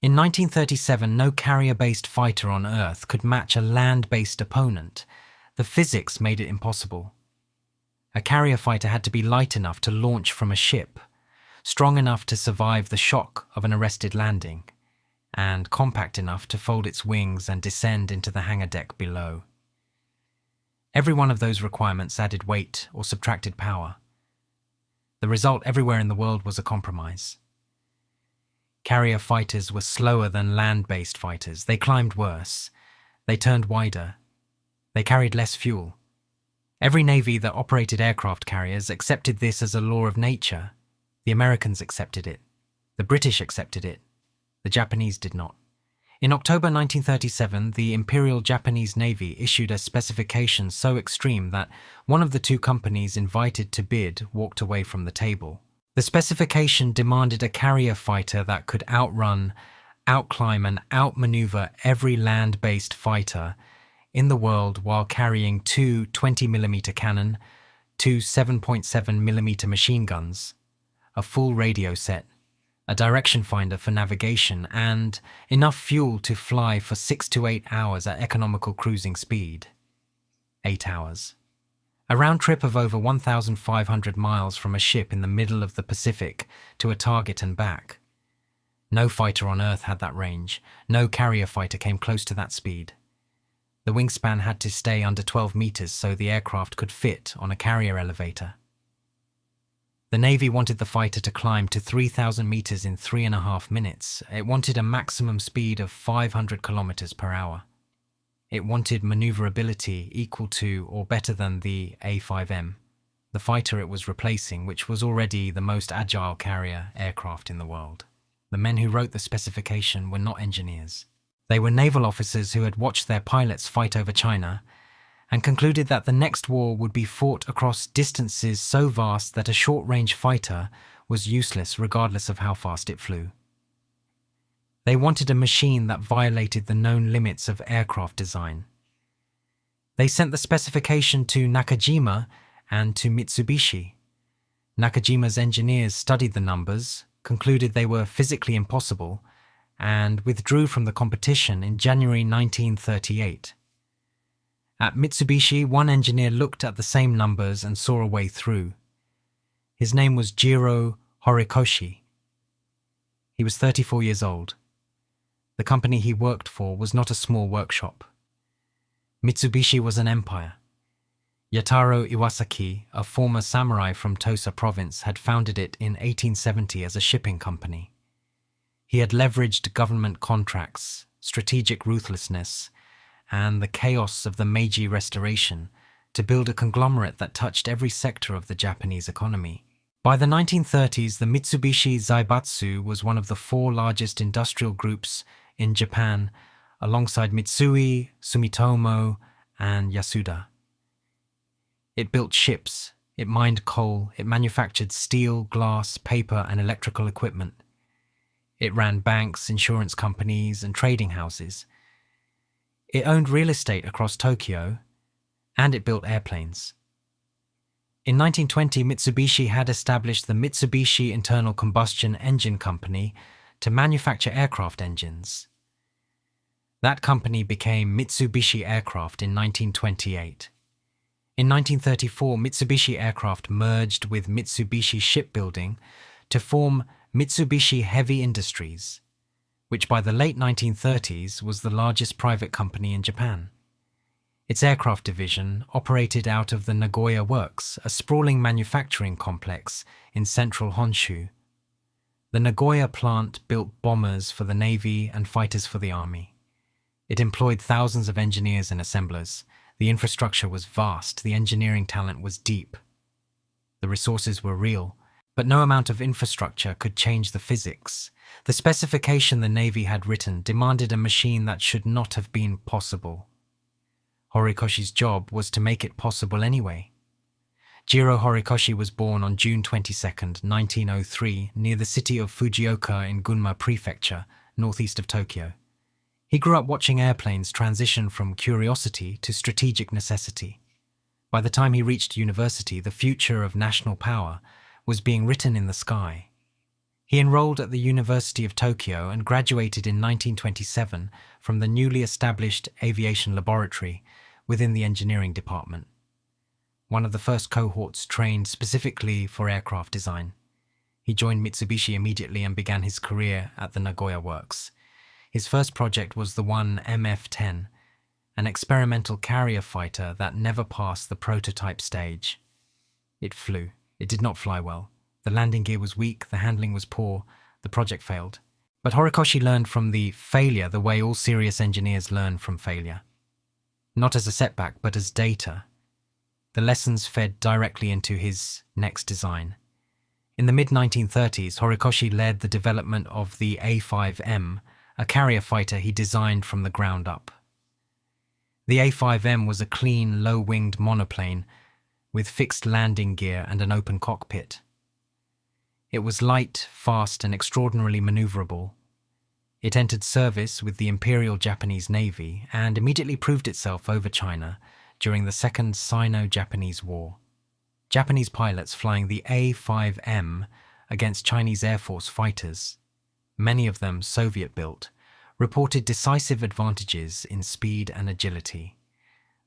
In 1937, no carrier-based fighter on Earth could match a land-based opponent. The physics made it impossible. A carrier fighter had to be light enough to launch from a ship, strong enough to survive the shock of an arrested landing, and compact enough to fold its wings and descend into the hangar deck below. Every one of those requirements added weight or subtracted power. The result everywhere in the world was a compromise. Carrier fighters were slower than land-based fighters. They climbed worse. They turned wider. They carried less fuel. Every navy that operated aircraft carriers accepted this as a law of nature. The Americans accepted it. The British accepted it. The Japanese did not. In October 1937, the Imperial Japanese Navy issued a specification so extreme that one of the two companies invited to bid walked away from the table. The specification demanded a carrier fighter that could outrun, outclimb, and outmaneuver every land-based fighter in the world while carrying two 20mm cannon, two 7.7mm machine guns, a full radio set, a direction finder for navigation, and enough fuel to fly for 6 to 8 hours at economical cruising speed. 8 hours. A round trip of over 1,500 miles from a ship in the middle of the Pacific to a target and back. No fighter on Earth had that range. No carrier fighter came close to that speed. The wingspan had to stay under 12 meters so the aircraft could fit on a carrier elevator. The Navy wanted the fighter to climb to 3,000 meters in 3.5 minutes. It wanted a maximum speed of 500 kilometers per hour. It wanted maneuverability equal to or better than the A-5M, the fighter it was replacing, which was already the most agile carrier aircraft in the world. The men who wrote the specification were not engineers. They were naval officers who had watched their pilots fight over China and concluded that the next war would be fought across distances so vast that a short-range fighter was useless regardless of how fast it flew. They wanted a machine that violated the known limits of aircraft design. They sent the specification to Nakajima and to Mitsubishi. Nakajima's engineers studied the numbers, concluded they were physically impossible, and withdrew from the competition in January 1938. At Mitsubishi, one engineer looked at the same numbers and saw a way through. His name was Jiro Horikoshi. He was 34 years old. The company he worked for was not a small workshop. Mitsubishi was an empire. Yataro Iwasaki, a former samurai from Tosa province, had founded it in 1870 as a shipping company. He had leveraged government contracts, strategic ruthlessness, and the chaos of the Meiji Restoration to build a conglomerate that touched every sector of the Japanese economy. By the 1930s, the Mitsubishi Zaibatsu was one of the 4 largest industrial groups in Japan, alongside Mitsui, Sumitomo, and Yasuda. It built ships, it mined coal, it manufactured steel, glass, paper, and electrical equipment. It ran banks, insurance companies, and trading houses. It owned real estate across Tokyo, and it built airplanes. In 1920, Mitsubishi had established the Mitsubishi Internal Combustion Engine Company to manufacture aircraft engines. That company became Mitsubishi Aircraft in 1928. In 1934, Mitsubishi Aircraft merged with Mitsubishi Shipbuilding to form Mitsubishi Heavy Industries, which by the late 1930s was the largest private company in Japan. Its aircraft division operated out of the Nagoya Works, a sprawling manufacturing complex in central Honshu. The Nagoya plant built bombers for the Navy and fighters for the Army. It employed thousands of engineers and assemblers. The infrastructure was vast, the engineering talent was deep. The resources were real, but no amount of infrastructure could change the physics. The specification the Navy had written demanded a machine that should not have been possible. Horikoshi's job was to make it possible anyway. Jiro Horikoshi was born on June 22, 1903, near the city of Fujioka in Gunma Prefecture, northeast of Tokyo. He grew up watching airplanes transition from curiosity to strategic necessity. By the time he reached university, the future of national power was being written in the sky. He enrolled at the University of Tokyo and graduated in 1927 from the newly established aviation laboratory within the engineering department, one of the first cohorts trained specifically for aircraft design. He joined Mitsubishi immediately and began his career at the Nagoya Works. His first project was the MF-10, an experimental carrier fighter that never passed the prototype stage. It flew. It did not fly well. The landing gear was weak, the handling was poor, the project failed. But Horikoshi learned from the failure the way all serious engineers learn from failure. Not as a setback, but as data. The lessons fed directly into his next design. In the mid-1930s, Horikoshi led the development of the A5M, a carrier fighter he designed from the ground up. The A5M was a clean, low-winged monoplane with fixed landing gear and an open cockpit. It was light, fast, and extraordinarily maneuverable. It entered service with the Imperial Japanese Navy and immediately proved itself over China during the Second Sino-Japanese War. Japanese pilots flying the A5M against Chinese Air Force fighters, many of them Soviet-built, reported decisive advantages in speed and agility.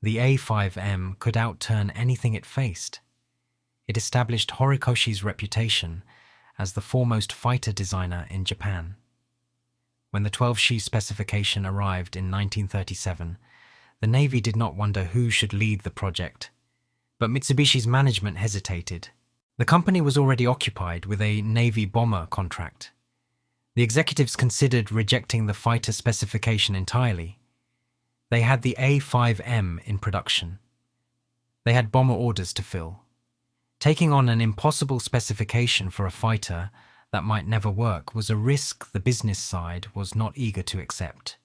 The A5M could outturn anything it faced. It established Horikoshi's reputation as the foremost fighter designer in Japan. When the 12-she specification arrived in 1937, the Navy did not wonder who should lead the project. But Mitsubishi's management hesitated. The company was already occupied with a Navy bomber contract. The executives considered rejecting the fighter specification entirely. They had the A5M in production. They had bomber orders to fill. Taking on an impossible specification for a fighter that might never work was a risk the business side was not eager to accept.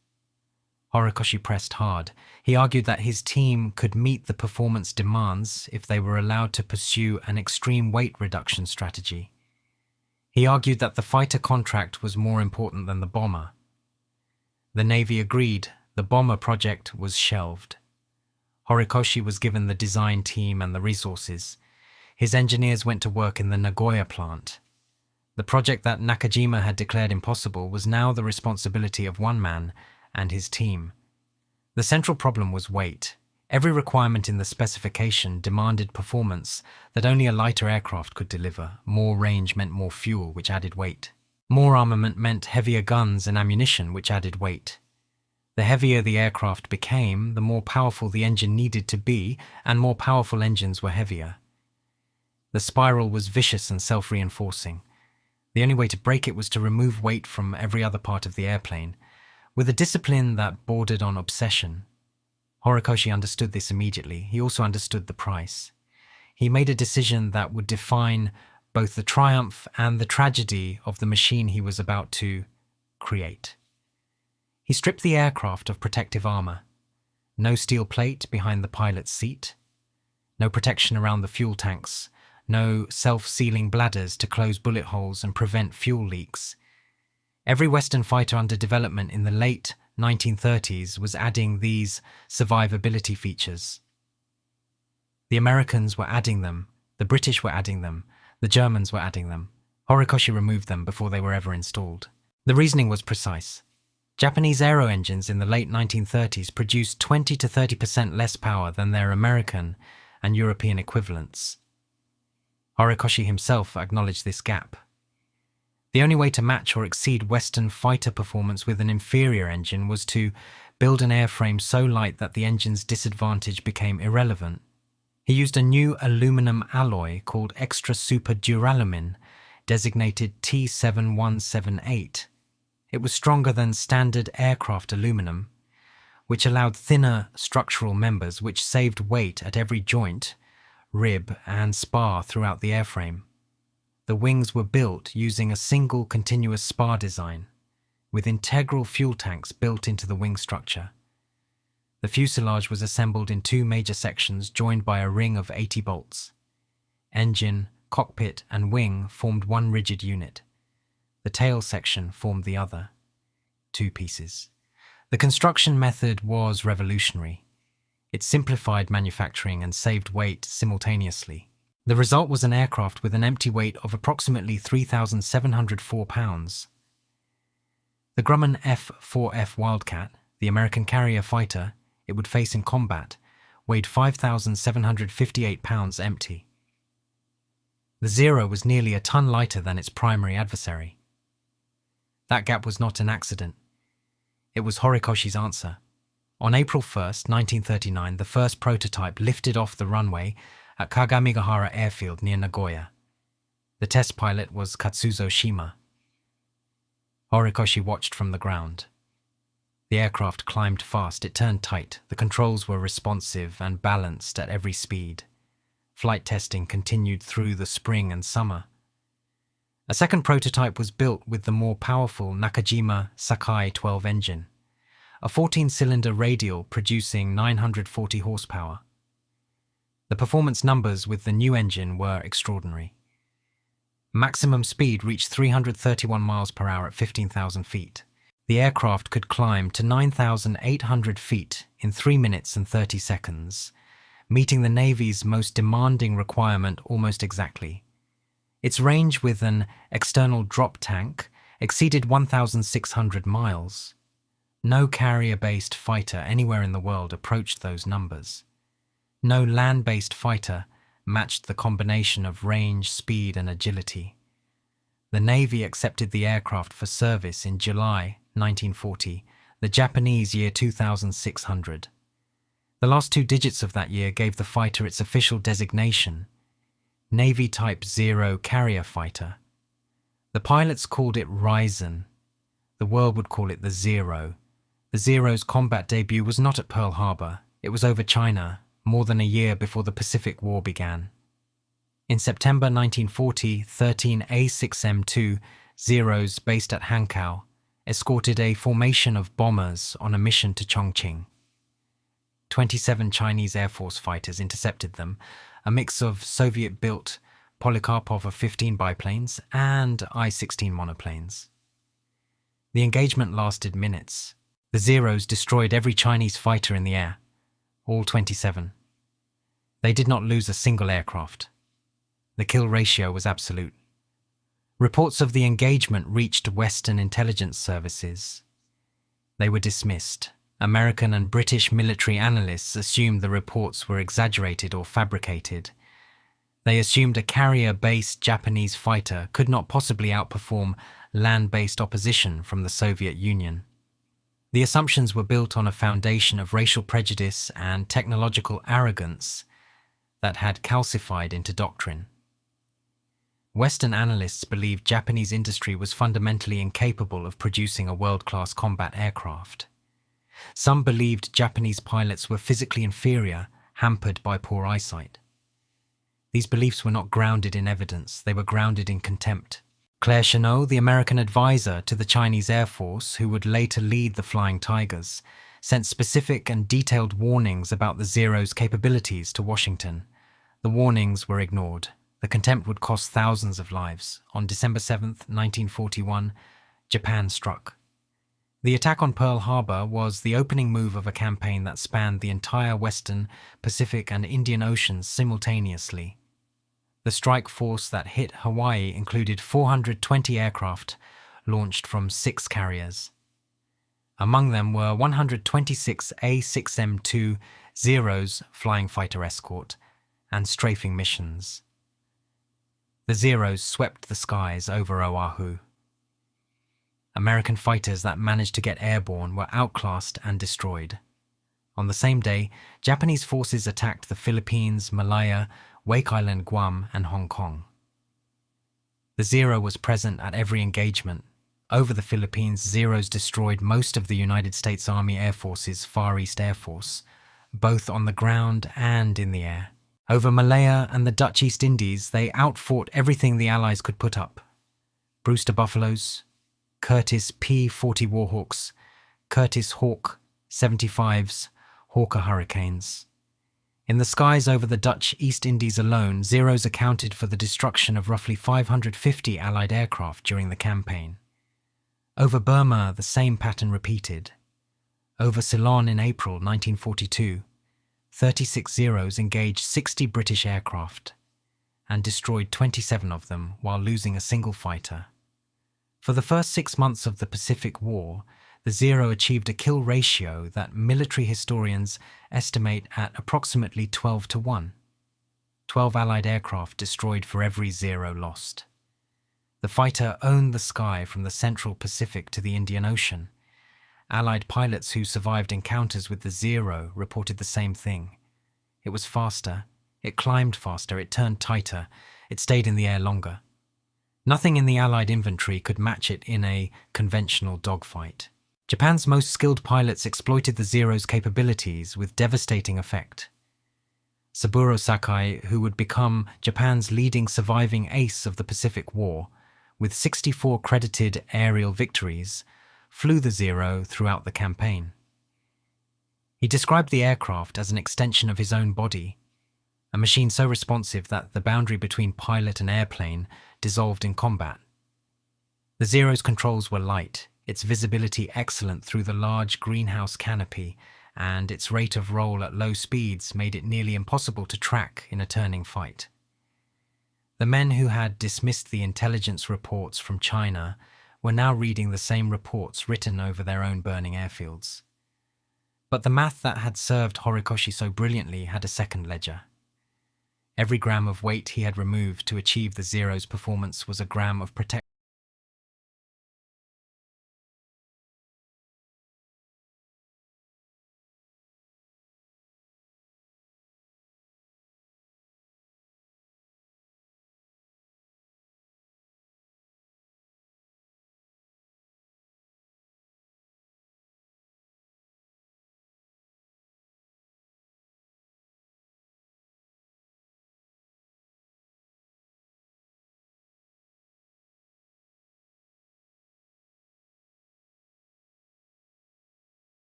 Horikoshi pressed hard. He argued that his team could meet the performance demands if they were allowed to pursue an extreme weight reduction strategy. He argued that the fighter contract was more important than the bomber. The Navy agreed. The bomber project was shelved. Horikoshi was given the design team and the resources. His engineers went to work in the Nagoya plant. The project that Nakajima had declared impossible was now the responsibility of one man and his team. The central problem was weight. Every requirement in the specification demanded performance that only a lighter aircraft could deliver. More range meant more fuel, which added weight. More armament meant heavier guns and ammunition, which added weight. The heavier the aircraft became, the more powerful the engine needed to be, and more powerful engines were heavier. The spiral was vicious and self-reinforcing. The only way to break it was to remove weight from every other part of the airplane, with a discipline that bordered on obsession. Horikoshi understood this immediately. He also understood the price. He made a decision that would define both the triumph and the tragedy of the machine he was about to create. He stripped the aircraft of protective armor. No steel plate behind the pilot's seat. No protection around the fuel tanks. No self-sealing bladders to close bullet holes and prevent fuel leaks. Every Western fighter under development in the late 1930s was adding these survivability features. The Americans were adding them, the British were adding them, the Germans were adding them. Horikoshi removed them before they were ever installed. The reasoning was precise. Japanese aero engines in the late 1930s produced 20 to 30% less power than their American and European equivalents. Horikoshi himself acknowledged this gap. The only way to match or exceed Western fighter performance with an inferior engine was to build an airframe so light that the engine's disadvantage became irrelevant. He used a new aluminum alloy called extra super duralumin, designated T7178. It was stronger than standard aircraft aluminum, which allowed thinner structural members which saved weight at every joint, rib, and spar throughout the airframe. The wings were built using a single continuous spar design, with integral fuel tanks built into the wing structure. The fuselage was assembled in two major sections joined by a ring of 80 bolts. Engine, cockpit, and wing formed one rigid unit. The tail section formed the other. Two pieces. The construction method was revolutionary. It simplified manufacturing and saved weight simultaneously. The result was an aircraft with an empty weight of approximately 3,704 pounds. The Grumman F-4F Wildcat, the American carrier fighter it would face in combat, weighed 5,758 pounds empty. The Zero was nearly a ton lighter than its primary adversary. That gap was not an accident. It was Horikoshi's answer. On April 1st, 1939, the first prototype lifted off the runway at Kagamigahara Airfield near Nagoya. The test pilot was Katsuzo Shima. Horikoshi watched from the ground. The aircraft climbed fast, it turned tight, the controls were responsive and balanced at every speed. Flight testing continued through the spring and summer. A second prototype was built with the more powerful Nakajima Sakai 12 engine, a 14-cylinder radial producing 940 horsepower. The performance numbers with the new engine were extraordinary. Maximum speed reached 331 miles per hour at 15,000 feet. The aircraft could climb to 9,800 feet in 3 minutes and 30 seconds, meeting the Navy's most demanding requirement almost exactly. Its range with an external drop tank exceeded 1,600 miles. No carrier-based fighter anywhere in the world approached those numbers. No land-based fighter matched the combination of range, speed, and agility. The Navy accepted the aircraft for service in July 1940, the Japanese year 2600. The last 2 digits of that year gave the fighter its official designation, Navy Type Zero Carrier Fighter. The pilots called it Ryzen. The world would call it the Zero. The Zero's combat debut was not at Pearl Harbor. It was over China, more than a year before the Pacific War began. In September 1940, 13 A6M2 Zeros based at Hankow escorted a formation of bombers on a mission to Chongqing. 27 Chinese Air Force fighters intercepted them, a mix of Soviet-built Polikarpov F-15 biplanes and I-16 monoplanes. The engagement lasted minutes. The Zeros destroyed every Chinese fighter in the air, all 27. They did not lose a single aircraft. The kill ratio was absolute. Reports of the engagement reached Western intelligence services. They were dismissed. American and British military analysts assumed the reports were exaggerated or fabricated. They assumed a carrier-based Japanese fighter could not possibly outperform land-based opposition from the Soviet Union. The assumptions were built on a foundation of racial prejudice and technological arrogance that had calcified into doctrine. Western analysts believed Japanese industry was fundamentally incapable of producing a world-class combat aircraft. Some believed Japanese pilots were physically inferior, hampered by poor eyesight. These beliefs were not grounded in evidence, they were grounded in contempt. Claire Chennault, the American advisor to the Chinese Air Force, who would later lead the Flying Tigers, sent specific and detailed warnings about the Zero's capabilities to Washington. The warnings were ignored. The contempt would cost thousands of lives. On December 7, 1941, Japan struck. The attack on Pearl Harbor was the opening move of a campaign that spanned the entire Western, Pacific, and Indian Oceans simultaneously. The strike force that hit Hawaii included 420 aircraft launched from 6 carriers. Among them were 126 A6M2 Zeros flying fighter escort and strafing missions. The Zeros swept the skies over Oahu. American fighters that managed to get airborne were outclassed and destroyed. On the same day, Japanese forces attacked the Philippines, Malaya, Wake Island, Guam, and Hong Kong. The Zero was present at every engagement. Over the Philippines, Zeros destroyed most of the United States Army Air Force's Far East Air Force, both on the ground and in the air. Over Malaya and the Dutch East Indies, they outfought everything the Allies could put up. Brewster Buffaloes, Curtiss P-40 Warhawks, Curtiss Hawk 75s, Hawker Hurricanes. In the skies over the Dutch East Indies alone, Zeros accounted for the destruction of roughly 550 Allied aircraft during the campaign. Over Burma, the same pattern repeated. Over Ceylon in April 1942, 36 Zeros engaged 60 British aircraft. and destroyed 27 of them while losing a single fighter. For the first 6 months of the Pacific War, the Zero achieved a kill ratio that military historians estimate at approximately 12 to 1. 12 Allied aircraft destroyed for every Zero lost. The fighter owned the sky from the central Pacific to the Indian Ocean. Allied pilots who survived encounters with the Zero reported the same thing. It was faster, it climbed faster, it turned tighter, it stayed in the air longer. Nothing in the Allied inventory could match it in a conventional dogfight. Japan's most skilled pilots exploited the Zero's capabilities with devastating effect. Saburo Sakai, who would become Japan's leading surviving ace of the Pacific War, with 64 credited aerial victories, flew the Zero throughout the campaign. He described the aircraft as an extension of his own body, a machine so responsive that the boundary between pilot and airplane dissolved in combat. The Zero's controls were light, its visibility excellent through the large greenhouse canopy, and its rate of roll at low speeds made it nearly impossible to track in a turning fight. The men who had dismissed the intelligence reports from China were now reading the same reports written over their own burning airfields. But the math that had served Horikoshi so brilliantly had a second ledger. Every gram of weight he had removed to achieve the Zero's performance was a gram of protection.